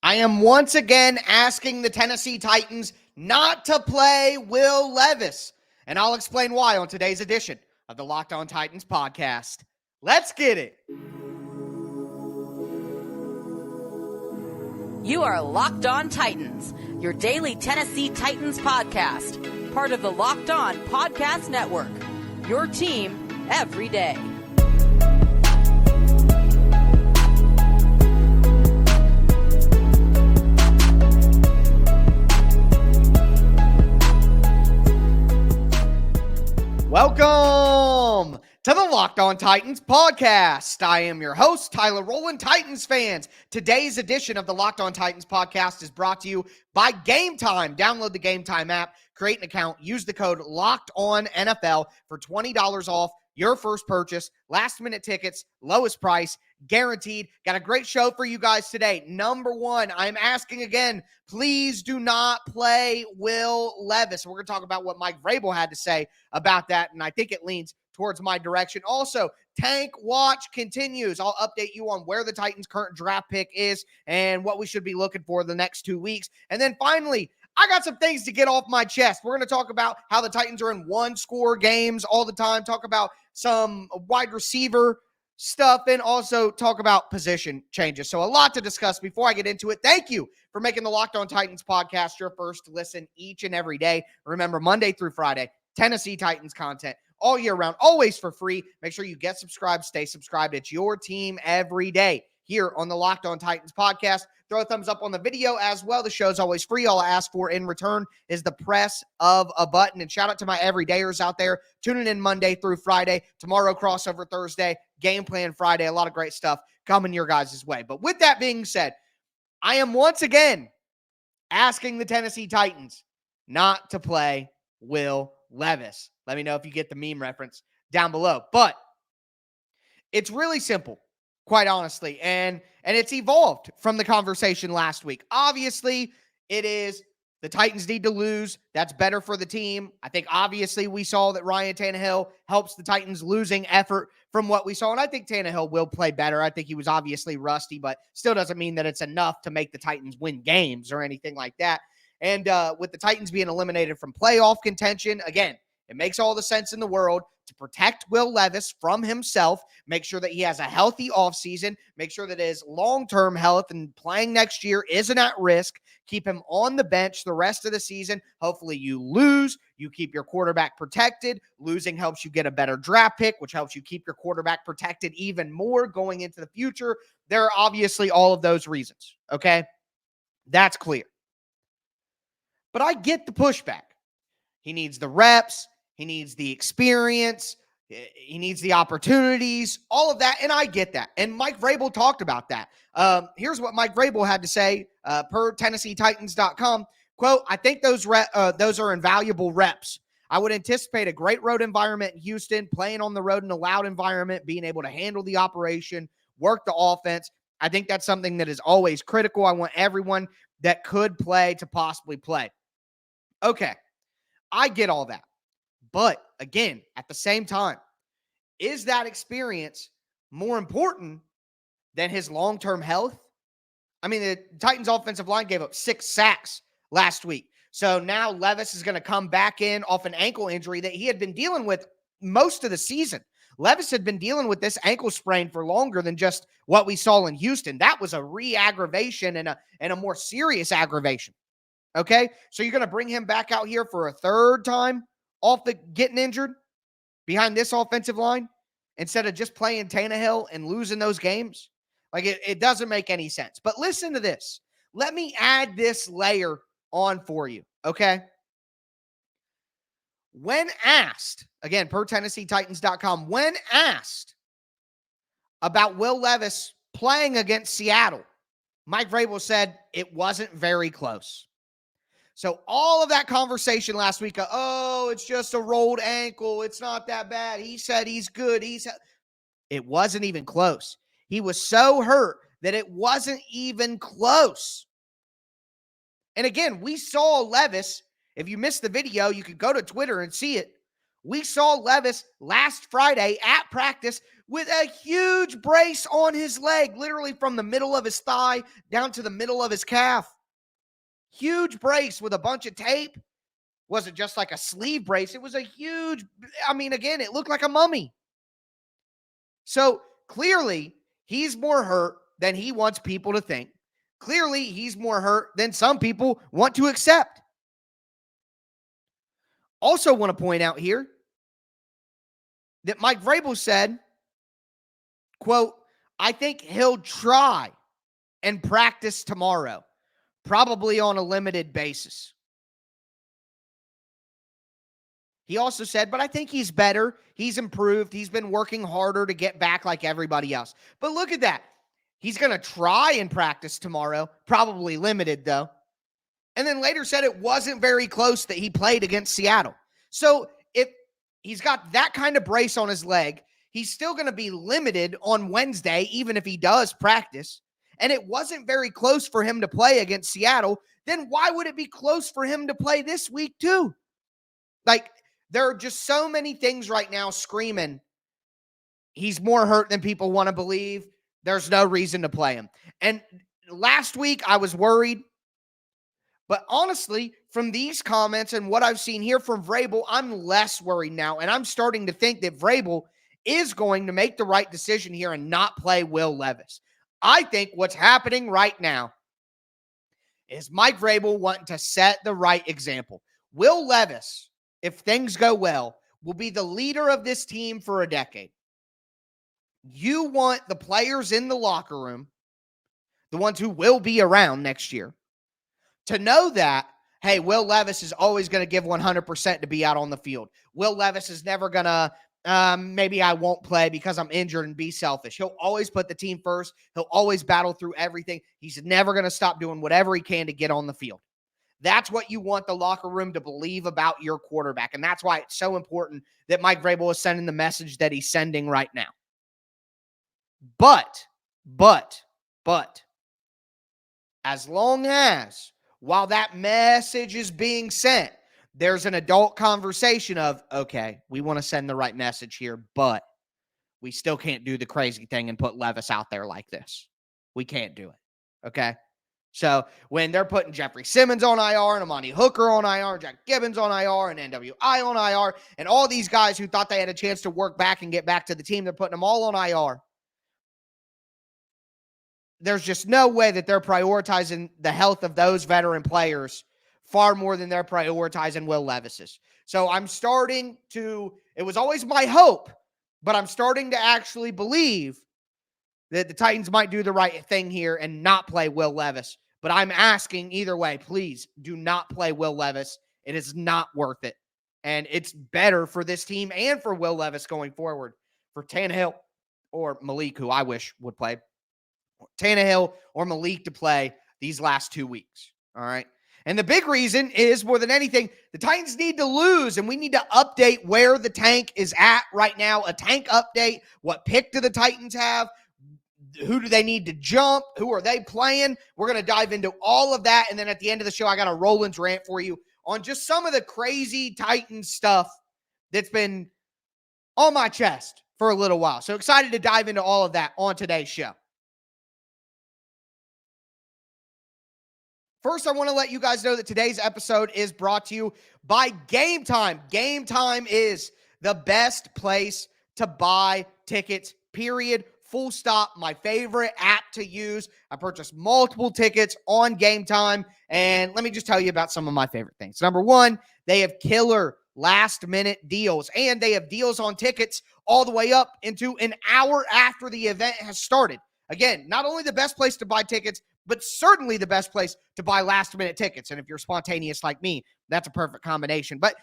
I am once again asking the Tennessee Titans not to play Will Levis, and I'll explain why on today's edition of the Locked On Titans podcast. Let's get it. You are Locked On Titans, your daily Tennessee Titans podcast, part of the Locked On Podcast Network, your team every day. Welcome to the Locked On Titans podcast. I am your host, Tyler Rowland. Titans fans, today's edition of the Locked On Titans podcast is brought to you by Gametime. Download the Gametime app, create an account, use the code LOCKEDONNFL for $20 off your first purchase. Last-minute tickets, lowest price, guaranteed. Got a great show for you guys today. Number one, I'm asking again, please do not play Will Levis. We're going to talk about what Mike Vrabel had to say about that, and I think it leans towards my direction. Also, Tank Watch continues. I'll update you on where the Titans' current draft pick is and what we should be looking for the next 2 weeks. And then finally, I got some things to get off my chest. We're going to talk about how the Titans are in one-score games all the time, talk about some wide receiver stuff, and also talk about position changes. So a lot to discuss. Before I get into it, thank you for making the Locked On Titans podcast your first listen each and every day. Remember, Monday through Friday, Tennessee Titans content all year round, always for free. Make sure you get subscribed, stay subscribed. It's your team every day here on the Locked On Titans podcast. Throw a thumbs up on the video as well. The show's always free. All I ask for in return is the press of a button. And shout out to my everydayers out there tuning in Monday through Friday. Tomorrow, crossover Thursday, game plan Friday. A lot of great stuff coming your guys' way. But with that being said, I am once again asking the Tennessee Titans not to play Will Levis. Let me know if you get the meme reference down below. But it's really simple, quite honestly, and it's evolved from the conversation last week. Obviously, it is the Titans need to lose. That's better for the team. I think obviously we saw that Ryan Tannehill helps the Titans losing effort from what we saw, and I think Tannehill will play better. I think he was obviously rusty, but still doesn't mean that it's enough to make the Titans win games or anything like that. And with the Titans being eliminated from playoff contention, again, it makes all the sense in the world to protect Will Levis from himself, make sure that he has a healthy offseason, make sure that his long-term health and playing next year isn't at risk, keep him on the bench the rest of the season. Hopefully you lose, you keep your quarterback protected. Losing helps you get a better draft pick, which helps you keep your quarterback protected even more going into the future. There are obviously all of those reasons, okay? That's clear. But I get the pushback. He needs the reps. He needs the experience. He needs the opportunities, all of that. And I get that. And Mike Vrabel talked about that. Here's what Mike Vrabel had to say per TennesseeTitans.com. Quote, I think those are invaluable reps. I would anticipate a great road environment in Houston, playing on the road in a loud environment, being able to handle the operation, work the offense. I think that's something that is always critical. I want everyone that could play to possibly play. Okay, I get all that. But again, at the same time, is that experience more important than his long-term health? I mean, the Titans offensive line gave up 6 sacks last week. So now Levis is going to come back in off an ankle injury that he had been dealing with most of the season. Levis had been dealing with this ankle sprain for longer than just what we saw in Houston. That was a re-aggravation and a more serious aggravation. Okay? So you're going to bring him back out here for a third time off the getting injured behind this offensive line instead of just playing Tannehill and losing those games? Like, it doesn't make any sense. But listen to this. Let me add this layer on for you, okay? When asked, again, per TennesseeTitans.com, when asked about Will Levis playing against Seattle, Mike Vrabel said it wasn't very close. So all of that conversation last week, it's just a rolled ankle. It's not that bad. He said he's good. It wasn't even close. He was so hurt that it wasn't even close. And again, we saw Levis. If you missed the video, you could go to Twitter and see it. We saw Levis last Friday at practice with a huge brace on his leg, literally from the middle of his thigh down to the middle of his calf. Huge brace with a bunch of tape. Wasn't just like a sleeve brace. It was a huge, again, it looked like a mummy. So clearly, he's more hurt than he wants people to think. Clearly, he's more hurt than some people want to accept. Also want to point out here that Mike Vrabel said, quote, I think he'll try and practice tomorrow, probably on a limited basis. He also said, but I think he's better. He's improved. He's been working harder to get back like everybody else. But look at that. He's going to try and practice tomorrow, probably limited though. And then later said it wasn't very close that he played against Seattle. So if he's got that kind of brace on his leg, he's still going to be limited on Wednesday, even if he does practice. And it wasn't very close for him to play against Seattle. Then why would it be close for him to play this week too? Like, there are just so many things right now screaming he's more hurt than people want to believe. There's no reason to play him. And last week I was worried. But honestly, from these comments and what I've seen here from Vrabel, I'm less worried now. And I'm starting to think that Vrabel is going to make the right decision here and not play Will Levis. I think what's happening right now is Mike Vrabel wanting to set the right example. Will Levis, if things go well, will be the leader of this team for a decade. You want the players in the locker room, the ones who will be around next year, to know that, hey, Will Levis is always going to give 100% to be out on the field. Will Levis is never going to, maybe I won't play because I'm injured and be selfish. He'll always put the team first. He'll always battle through everything. He's never going to stop doing whatever he can to get on the field. That's what you want the locker room to believe about your quarterback. And that's why it's so important that Mike Vrabel is sending the message that he's sending right now. But, as long as, while that message is being sent, there's an adult conversation of, okay, we want to send the right message here, but we still can't do the crazy thing and put Levis out there like this. We can't do it, okay? So when they're putting Jeffrey Simmons on IR and Amani Hooker on IR, Jack Gibbons on IR and NWI on IR, and all these guys who thought they had a chance to work back and get back to the team, they're putting them all on IR. There's just no way that they're prioritizing the health of those veteran players far more than they're prioritizing Will Levis's. So I'm starting to, it was always my hope, but I'm starting to actually believe that the Titans might do the right thing here and not play Will Levis. But I'm asking either way, please do not play Will Levis. It is not worth it. And it's better for this team and for Will Levis going forward. For Tannehill or Malik, who I wish would play, Tannehill or Malik to play these last 2 weeks. All right. And the big reason is, more than anything, the Titans need to lose, and we need to update where the tank is at right now. A tank update. What pick do the Titans have? Who do they need to jump? Who are they playing? We're going to dive into all of that. And then at the end of the show, I got a Roland's rant for you on just some of the crazy Titans stuff that's been on my chest for a little while. So excited to dive into all of that on today's show. First, I want to let you guys know that today's episode is brought to you by Gametime. Gametime is the best place to buy tickets, period. Full stop. My favorite app to use. I purchased multiple tickets on Gametime, and let me just tell you about some of my favorite things. Number one, they have killer last-minute deals, and they have deals on tickets all the way up into an hour after the event has started. Again, not only the best place to buy tickets, but certainly the best place to buy last-minute tickets. And if you're spontaneous like me, that's a perfect combination. But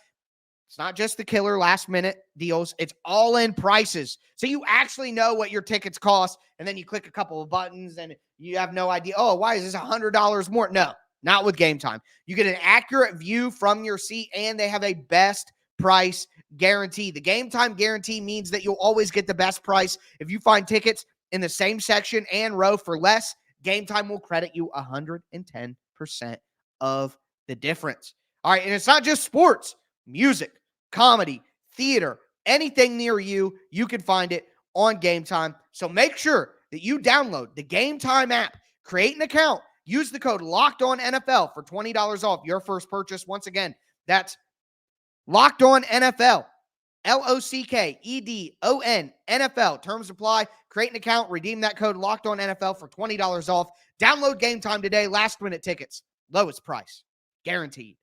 it's not just the killer last-minute deals. It's all-in prices. So you actually know what your tickets cost, and then you click a couple of buttons, and you have no idea, oh, why is this $100 more? No, not with Gametime. You get an accurate view from your seat, and they have a best price guarantee. The Gametime guarantee means that you'll always get the best price. If you find tickets in the same section and row for less, Gametime will credit you 110% of the difference. All right, and it's not just sports, music, comedy, theater, anything near you, you can find it on Gametime. So make sure that you download the Gametime app, create an account, use the code LOCKEDONNFL for $20 off your first purchase. Once again, that's LOCKEDONNFL, LOCKEDON NFL. Terms apply. Create an account, redeem that code LOCKEDONNFL for $20 off. Download Gametime today. Last minute tickets, lowest price, guaranteed.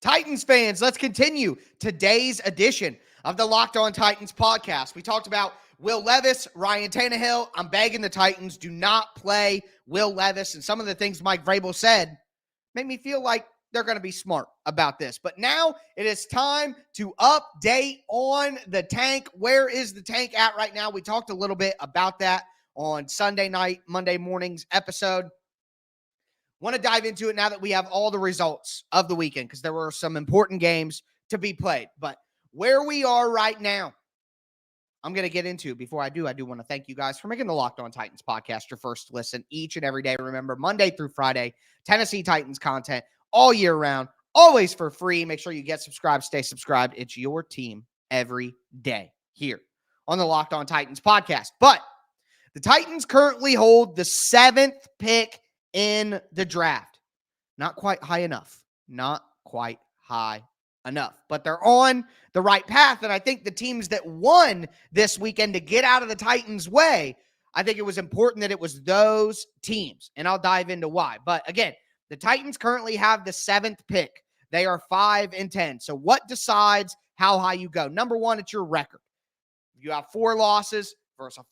Titans fans, let's continue today's edition of the Locked On Titans podcast. We talked about Will Levis, Ryan Tannehill. I'm begging the Titans, do not play Will Levis. And some of the things Mike Vrabel said made me feel like they're going to be smart about this. But now it is time to update on the tank. Where is the tank at right now? We talked a little bit about that on Sunday night, Monday morning's episode. Want to dive into it now that we have all the results of the weekend because there were some important games to be played. But where we are right now, I'm going to get into. Before I do want to thank you guys for making the Locked On Titans podcast your first listen each and every day. Remember, Monday through Friday, Tennessee Titans content all year round, always for free. Make sure you get subscribed, stay subscribed. It's your team every day here on the Locked On Titans podcast. But the Titans currently hold the 7th pick in the draft. Not quite high enough. Not quite high enough. But they're on the right path. And I think the teams that won this weekend to get out of the Titans' way, I think it was important that it was those teams. And I'll dive into why. But again, the Titans currently have the 7th pick. They are 5-10. So what decides how high you go? Number one, it's your record. You have 4 losses versus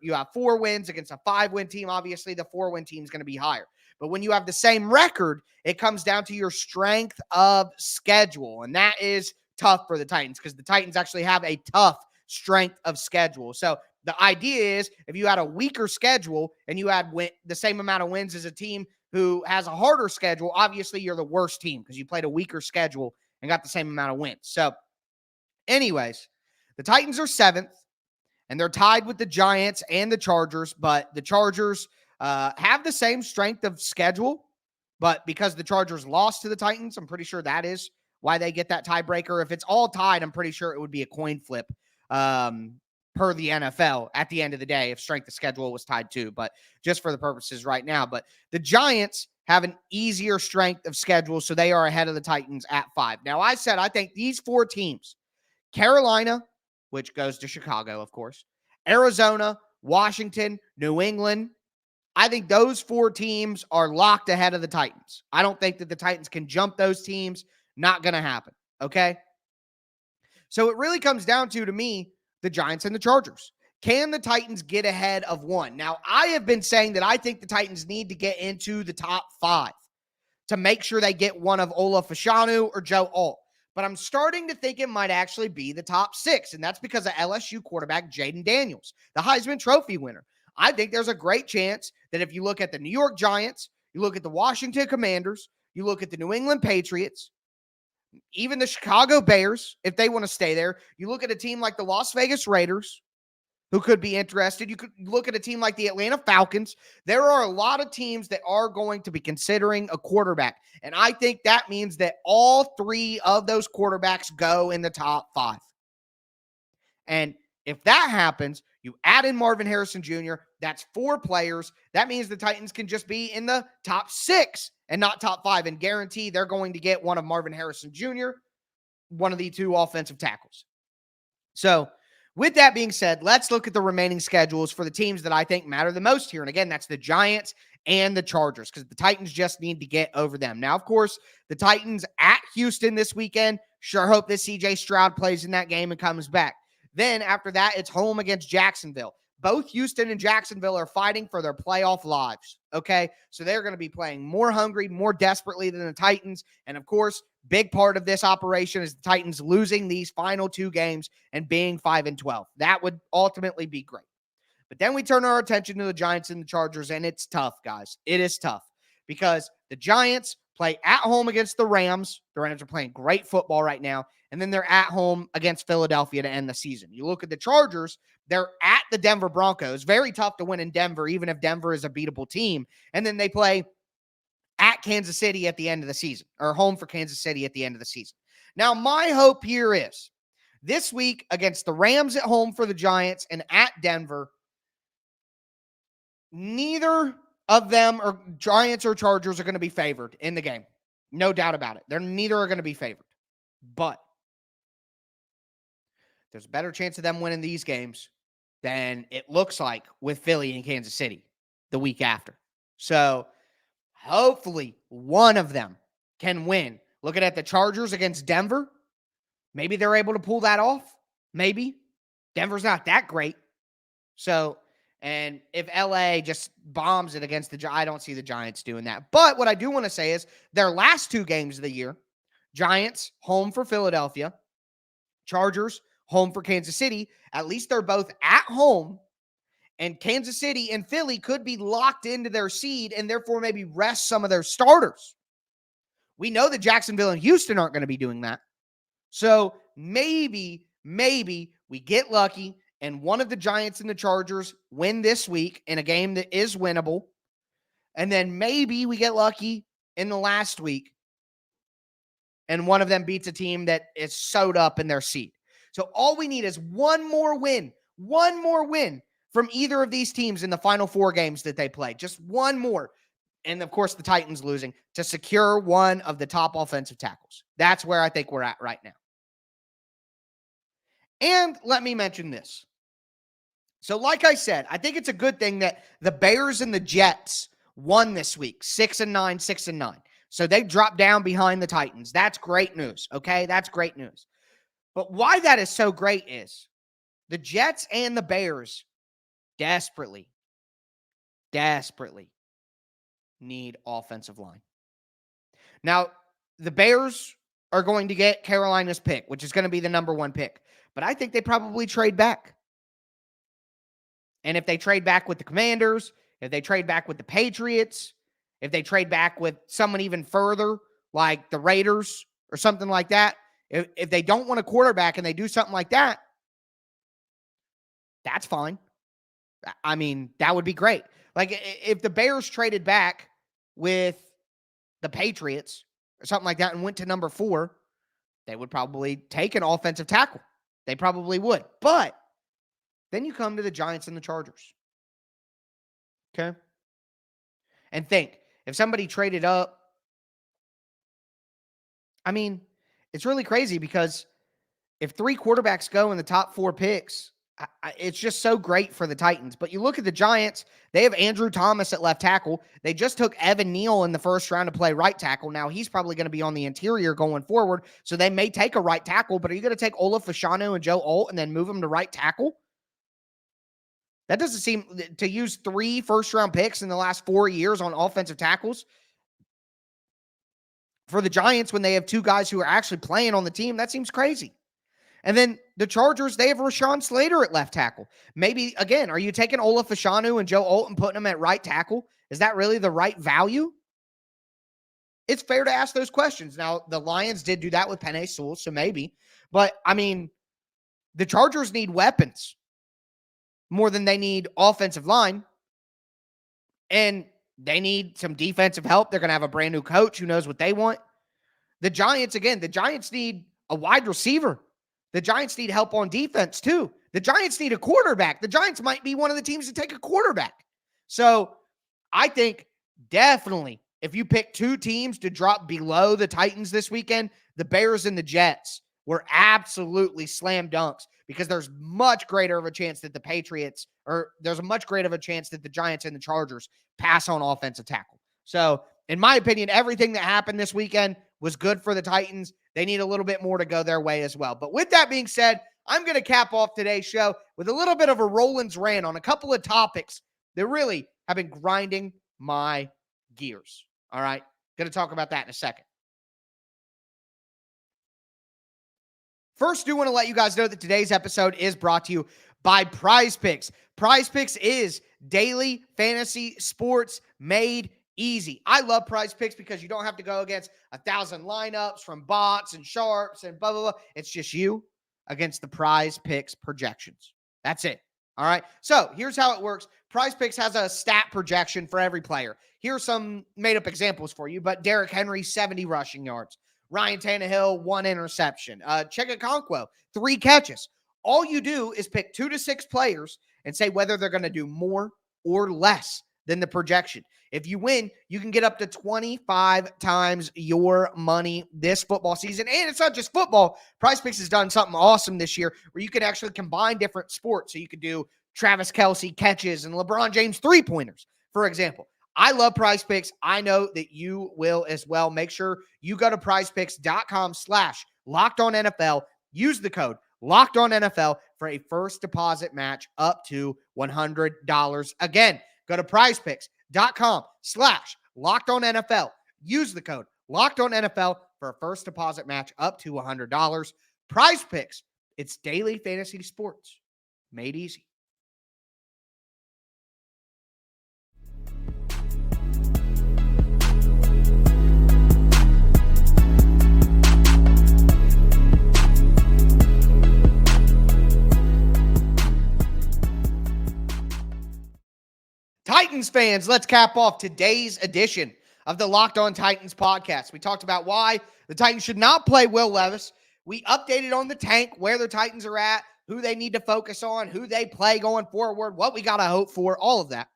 you have 4 wins against a 5-win team. Obviously, the 4-win team is going to be higher. But when you have the same record, it comes down to your strength of schedule. And that is tough for the Titans because the Titans actually have a tough strength of schedule. So the idea is if you had a weaker schedule and you had the same amount of wins as a team who has a harder schedule, obviously you're the worst team because you played a weaker schedule and got the same amount of wins. So anyways, the Titans are 7th. And they're tied with the Giants and the Chargers, but the Chargers have the same strength of schedule. But because the Chargers lost to the Titans, I'm pretty sure that is why they get that tiebreaker. If it's all tied, I'm pretty sure it would be a coin flip per the NFL at the end of the day if strength of schedule was tied too. But just for the purposes right now. But the Giants have an easier strength of schedule, so they are ahead of the Titans at 5. Now, I said I think these 4 teams, Carolina, which goes to Chicago, of course, Arizona, Washington, New England. I think those 4 teams are locked ahead of the Titans. I don't think that the Titans can jump those teams. Not going to happen, okay? So it really comes down to me, the Giants and the Chargers. Can the Titans get ahead of 1? Now, I have been saying that I think the Titans need to get into the top 5 to make sure they get one of Ola Fashanu or Joe Alt. But I'm starting to think it might actually be the top 6, and that's because of LSU quarterback Jaden Daniels, the Heisman Trophy winner. I think there's a great chance that if you look at the New York Giants, you look at the Washington Commanders, you look at the New England Patriots, even the Chicago Bears, if they want to stay there, you look at a team like the Las Vegas Raiders, who could be interested. You could look at a team like the Atlanta Falcons. There are a lot of teams that are going to be considering a quarterback. And I think that means that all 3 of those quarterbacks go in the top 5. And if that happens, you add in Marvin Harrison Jr., that's 4 players. That means the Titans can just be in the top 6 and not top 5 and guarantee they're going to get one of Marvin Harrison Jr., one of the 2 offensive tackles. So, with that being said, let's look at the remaining schedules for the teams that I think matter the most here. And again, that's the Giants and the Chargers because the Titans just need to get over them. Now, of course, the Titans at Houston this weekend. Sure hope that C.J. Stroud plays in that game and comes back. Then after that, it's home against Jacksonville. Both Houston and Jacksonville are fighting for their playoff lives, okay? So they're going to be playing more hungry, more desperately than the Titans. And, of course, big part of this operation is the Titans losing these final 2 games and being 5-12. That would ultimately be great. But then we turn our attention to the Giants and the Chargers, and it's tough, guys. It is tough because the Giants play at home against the Rams. The Rams are playing great football right now. And then they're at home against Philadelphia to end the season. You look at the Chargers, they're at the Denver Broncos. Very tough to win in Denver, even if Denver is a beatable team. And then they play at Kansas City at the end of the season, or home for Kansas City at the end of the season. Now, my hope here is this week against the Rams at home for the Giants and at Denver, neither of them, or Giants or Chargers, are going to be favored in the game. No doubt about it. Neither are going to be favored. But there's a better chance of them winning these games than it looks like with Philly and Kansas City the week after. So hopefully one of them can win. Looking at the Chargers against Denver, maybe they're able to pull that off. Maybe. Denver's not that great. So, and if LA just bombs it against the Giants, I don't see the Giants doing that. But what I do want to say is their last 2 games of the year, Giants home for Philadelphia, Chargers home for Kansas City. At least they're both at home, and Kansas City and Philly could be locked into their seed and therefore maybe rest some of their starters. We know that Jacksonville and Houston aren't going to be doing that. So maybe we get lucky and one of the Giants and the Chargers win this week in a game that is winnable. And then maybe we get lucky in the last week and one of them beats a team that is sewed up in their seat. So all we need is one more win from either of these teams in the final 4 games that they play. Just one more. And of course, the Titans losing to secure one of the top offensive tackles. That's where I think we're at right now. And let me mention this. So like I said, I think it's a good thing that the Bears and the Jets won this week, 6-9, 6-9. So they dropped down behind the Titans. That's great news, okay? That's great news. But why that is so great is the Jets and the Bears desperately need offensive line. Now, the Bears are going to get Carolina's pick, which is going to be the number 1 pick. But I think they probably trade back. And if they trade back with the Commanders, if they trade back with the Patriots, if they trade back with someone even further, like the Raiders or something like that, if they don't want a quarterback and they do something like that, that's fine. I mean, that would be great. Like if the Bears traded back with the Patriots or something like that and went to number 4, they would probably take an offensive tackle. They probably would. But then you come to the Giants and the Chargers. Okay? And think, if somebody traded up, I mean, it's really crazy because if 3 quarterbacks go in the top 4 picks, it's just so great for the Titans. But you look at the Giants, they have Andrew Thomas at left tackle. They just took Evan Neal in the first round to play right tackle. Now he's probably going to be on the interior going forward, so they may take a right tackle. But are you going to take Olaf Fashanu and Joe Alt and then move them to right tackle? That doesn't seem to use 3 first-round picks in the last 4 years on offensive tackles. For the Giants, when they have 2 guys who are actually playing on the team, that seems crazy. And then the Chargers, they have Rashawn Slater at left tackle. Maybe, again, are you taking Olaf Fashanu and Joe Alt and putting them at right tackle? Is that really the right value? It's fair to ask those questions. Now, the Lions did do that with Penei Sewell, so maybe. But, I mean, the Chargers need weapons more than they need offensive line. And they need some defensive help. They're going to have a brand new coach who knows what they want. The Giants, again, the Giants need a wide receiver. The Giants need help on defense, too. The Giants need a quarterback. The Giants might be one of the teams to take a quarterback. So I think definitely if you pick 2 teams to drop below the Titans this weekend, the Bears and the Jets were absolutely slam dunks because there's much greater of a chance that the Patriots, or there's a much greater of a chance that the Giants and the Chargers pass on offensive tackle. So in my opinion, everything that happened this weekend was good for the Titans. They need a little bit more to go their way as well. But with that being said, I'm going to cap off today's show with a little bit of a Roland's rant on a couple of topics that really have been grinding my gears. All right? Going to talk about that in a second. First, do want to let you guys know that today's episode is brought to you by PrizePicks. PrizePicks is daily fantasy sports made Easy. I love PrizePicks because you don't have to go against 1,000 lineups from bots and sharps and blah, blah, blah. It's just you against the PrizePicks projections. That's it. All right. So here's how it works. PrizePicks has a stat projection for every player. Here's some made up examples for you, but Derrick Henry, 70 rushing yards. Ryan Tannehill, 1 interception. Cheka 3 catches. All you do is pick 2 to 6 players and say whether they're going to do more or less than the projection. If you win, you can get up to 25 times your money this football season. And it's not just football. PrizePicks has done something awesome this year where you can actually combine different sports. So you could do Travis Kelce catches and LeBron James 3-pointers, for example. I love PrizePicks. I know that you will as well. Make sure you go to prizepicks.com/LockedOnNFL. Use the code LockedOnNFL for a first deposit match up to $100. Again, go to prizepicks.com/LockedOnNFL. Use the code LockedOnNFL for a first deposit match up to $100. PrizePicks, it's daily fantasy sports made easy. Titans fans, let's cap off today's edition of the Locked On Titans podcast. We talked about why the Titans should not play Will Levis. We updated on the tank, where the Titans are at, who they need to focus on, who they play going forward, what we got to hope for, all of that.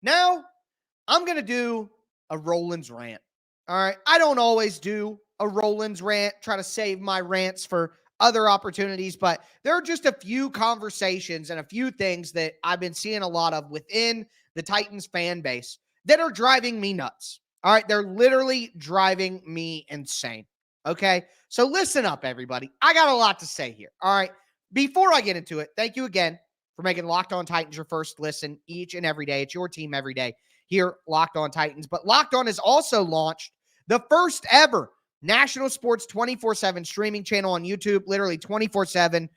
Now, I'm going to do a Rollins rant. All right. I don't always do a Rollins rant, try to save my rants for other opportunities, but there are just a few conversations and a few things that I've been seeing a lot of within the Titans fan base that are driving me nuts. All right. They're literally driving me insane. Okay. So listen up, everybody. I got a lot to say here. All right. Before I get into it, thank you again for making Locked On Titans your first listen each and every day. It's your team every day here, Locked On Titans. But Locked On has also launched the first ever national sports 24/7 streaming channel on YouTube, literally 24/7.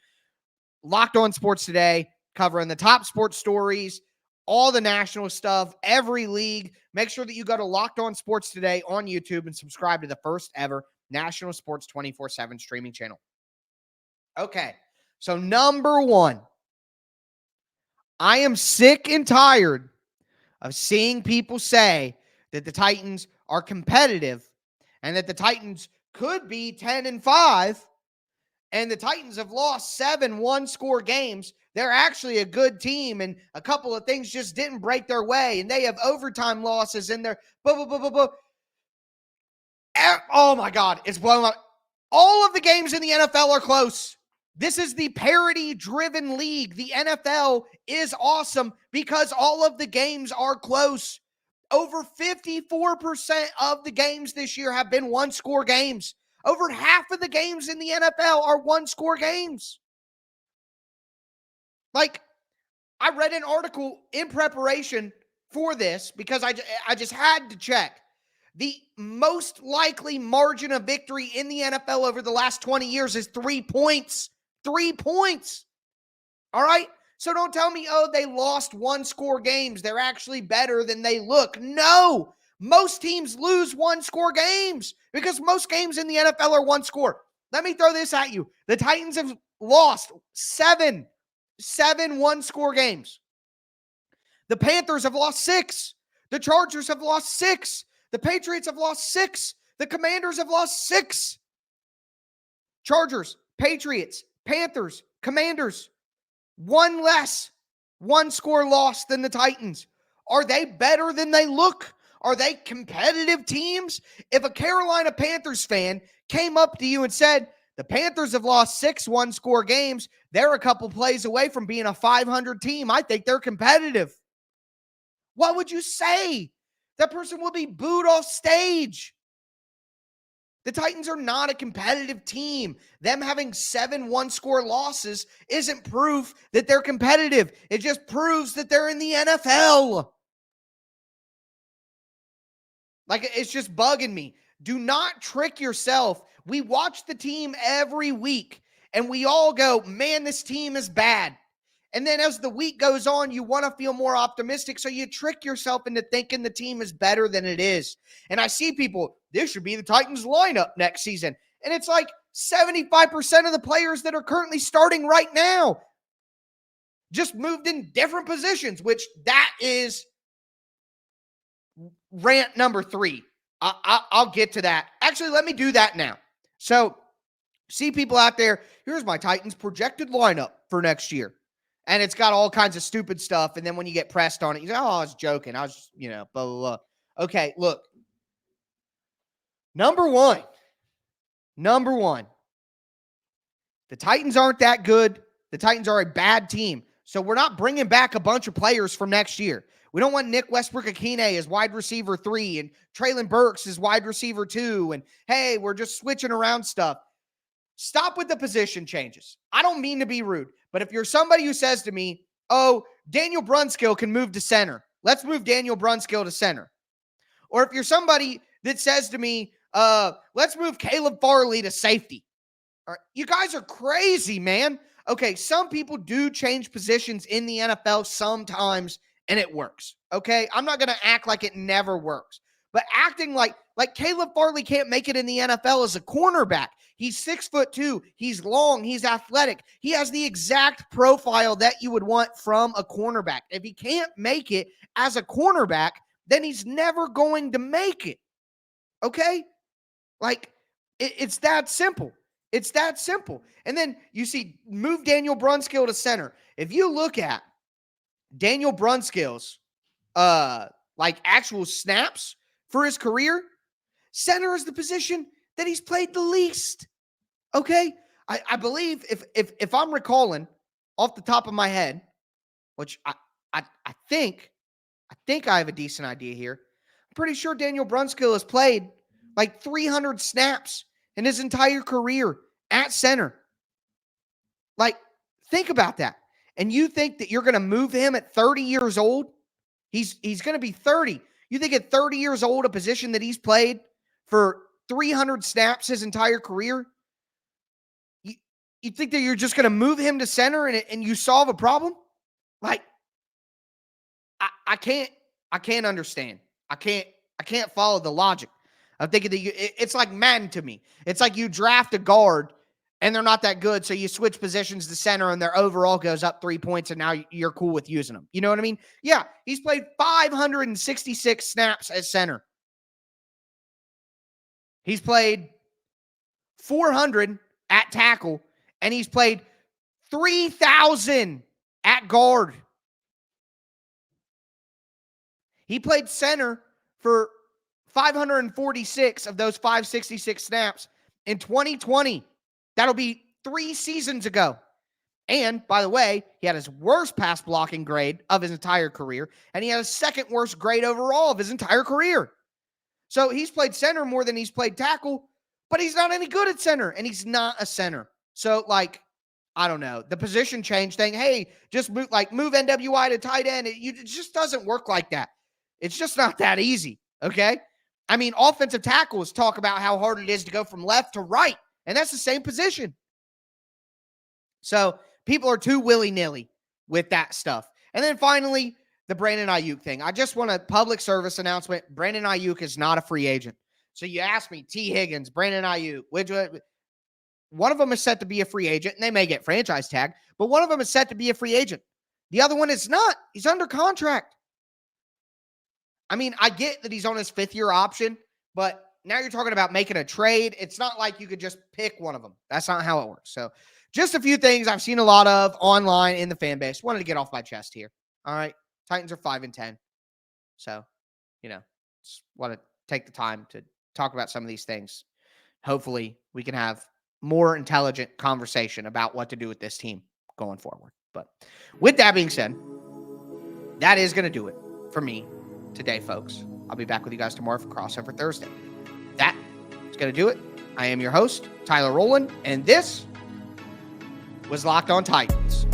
Locked On Sports Today, covering the top sports stories, all the national stuff, every league. Make sure that you go to Locked On Sports Today on YouTube and subscribe to the first ever national sports 24/7 streaming channel. Okay, so number one, I am sick and tired of seeing people say that the Titans are competitive and that the Titans could be 10-5, and the Titans have lost 7 one-score games. They're actually a good team, and a couple of things just didn't break their way, and they have overtime losses in there. Oh, my God, it's blowing up. All of the games in the NFL are close. This is the parity-driven league. The NFL is awesome because all of the games are close. Over 54% of the games this year have been one-score games. Over half of the games in the NFL are one-score games. Like, I read an article in preparation for this because I just had to check. The most likely margin of victory in the NFL over the last 20 years is 3 points. 3 points. All right? So don't tell me, oh, they lost one-score games. They're actually better than they look. No. Most teams lose one-score games because most games in the NFL are one score. Let me throw this at you. The Titans have lost seven one-score games. The Panthers have lost 6. The Chargers have lost 6. The Patriots have lost 6. The Commanders have lost 6. Chargers, Patriots, Panthers, Commanders. One less one-score loss than the Titans. Are they better than they look? Are they competitive teams? If a Carolina Panthers fan came up to you and said, the Panthers have lost 6 one-score games, they're a couple plays away from being a 500 team, I think they're competitive. What would you say? That person will be booed off stage. The Titans are not a competitive team. Them having 7 one-score losses isn't proof that they're competitive. It just proves that they're in the NFL. Like, it's just bugging me. Do not trick yourself. We watch the team every week, and we all go, man, this team is bad. And then as the week goes on, you want to feel more optimistic. So you trick yourself into thinking the team is better than it is. And I see people, this should be the Titans lineup next season. And it's like 75% of the players that are currently starting right now just moved in different positions, which that is rant number 3. I'll get to that. Actually, let me do that now. So see people out there, here's my Titans projected lineup for next year. And it's got all kinds of stupid stuff. And then when you get pressed on it, you say, oh, I was joking. I was just, blah, blah, blah. Okay, look. Number one. The Titans aren't that good. The Titans are a bad team. So we're not bringing back a bunch of players from next year. We don't want Nick Westbrook-Akine as wide receiver 3 and Treylon Burks as wide receiver 2. And, hey, we're just switching around stuff. Stop with the position changes. I don't mean to be rude, but if you're somebody who says to me, oh, Daniel Brunskill can move to center, let's move Daniel Brunskill to center. Or if you're somebody that says to me, let's move Caleb Farley to safety. All right, you guys are crazy, man. Okay, some people do change positions in the NFL sometimes, and it works. Okay, I'm not going to act like it never works. But acting like Caleb Farley can't make it in the NFL as a cornerback. He's 6'2". He's long. He's athletic. He has the exact profile that you would want from a cornerback. If he can't make it as a cornerback, then he's never going to make it. Okay? Like, it's that simple. It's that simple. And then you see, move Daniel Brunskill to center. If you look at Daniel Brunskill's actual snaps for his career, center is the position that he's played the least. Okay? I believe if I'm recalling off the top of my head, which I think I have a decent idea here. I'm pretty sure Daniel Brunskill has played like 300 snaps in his entire career at center. Like, think about that. And you think that you're going to move him at 30 years old? He's going to be 30. You think at 30 years old, a position that he's played for 300 snaps his entire career, you think that you're just going to move him to center and you solve a problem? Like, I can't understand. I can't follow the logic. I'm thinking that it's like Madden to me. It's like you draft a guard and they're not that good, so you switch positions to center and their overall goes up 3 points and now you're cool with using them. You know what I mean? Yeah, he's played 566 snaps at center. He's played 400 at tackle, and he's played 3,000 at guard. He played center for 546 of those 566 snaps in 2020. That'll be 3 seasons ago. And, by the way, he had his worst pass blocking grade of his entire career, and he had his second worst grade overall of his entire career. So he's played center more than he's played tackle, but he's not any good at center, and he's not a center. So, I don't know. The position change thing, hey, just move NWI to tight end. It just doesn't work like that. It's just not that easy, okay? I mean, offensive tackles talk about how hard it is to go from left to right, and that's the same position. So people are too willy-nilly with that stuff. And then finally, the Brandon Ayuk thing. I just want a public service announcement. Brandon Ayuk is not a free agent. So you ask me, T. Higgins, Brandon Ayuk, one of them is set to be a free agent, and they may get franchise tag, but one of them is set to be a free agent. The other one is not. He's under contract. I mean, I get that he's on his 5th-year option, but now you're talking about making a trade. It's not like you could just pick one of them. That's not how it works. So just a few things I've seen a lot of online in the fan base. Wanted to get off my chest here. All right. Titans are 5-10. So, just want to take the time to talk about some of these things. Hopefully we can have more intelligent conversation about what to do with this team going forward. But with that being said, that is going to do it for me today, folks. I'll be back with you guys tomorrow for Crossover Thursday. That is going to do it. I am your host, Tyler Rowland, and this was Locked On Titans.